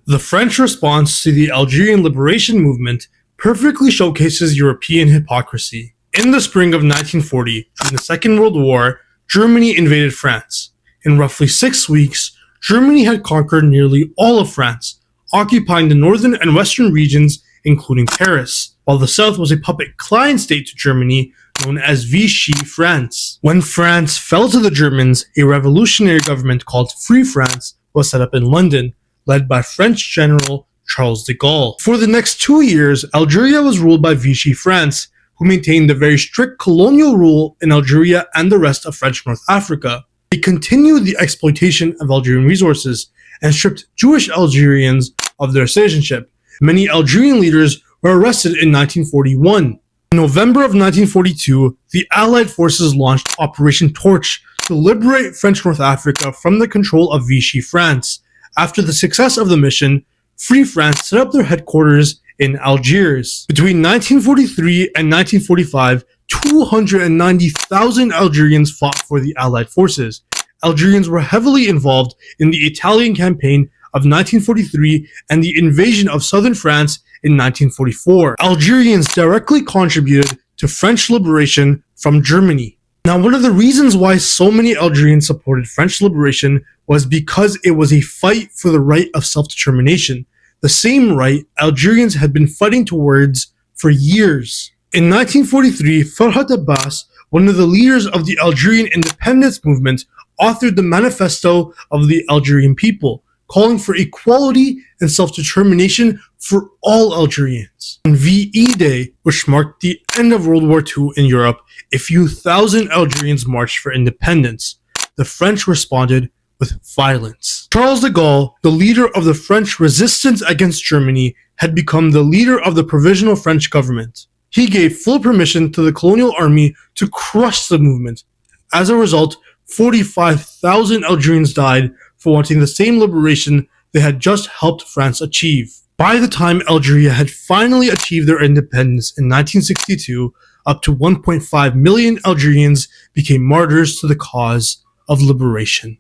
The French response to the Algerian Liberation movement perfectly showcases European hypocrisy. In the spring of 1940, during the Second World War, Germany invaded France. In roughly 6 weeks, Germany had conquered nearly all of France, occupying the northern and western regions, including Paris, while the south was a puppet client state to Germany known as Vichy France. When France fell to the Germans, a revolutionary government called Free France was set up in London, led by French General Charles de Gaulle. For the next 2 years, Algeria was ruled by Vichy France, who maintained a very strict colonial rule in Algeria and the rest of French North Africa. They continued the exploitation of Algerian resources and stripped Jewish Algerians of their citizenship. Many Algerian leaders were arrested in 1941. In November of 1942, the Allied forces launched Operation Torch to liberate French North Africa from the control of Vichy France. After the success of the mission, Free France set up their headquarters in Algiers. Between 1943 and 1945, 290,000 Algerians fought for the Allied forces. Algerians were heavily involved in the Italian campaign of 1943 and the invasion of southern France in 1944. Algerians directly contributed to French liberation from Germany. Now, one of the reasons why so many Algerians supported French liberation was because it was a fight for the right of self-determination, the same right Algerians had been fighting towards for years. In 1943, Farhat Abbas, one of the leaders of the Algerian independence movement, authored the Manifesto of the Algerian people, calling for equality and self-determination for all Algerians. On VE Day, which marked the end of World War II in Europe, a few thousand Algerians marched for independence. The French responded with violence. Charles de Gaulle, the leader of the French resistance against Germany, had become the leader of the Provisional French government. He gave full permission to the colonial army to crush the movement. As a result, 45,000 Algerians died for wanting the same liberation they had just helped France achieve. By the time Algeria had finally achieved their independence in 1962, up to 1.5 million Algerians became martyrs to the cause of liberation.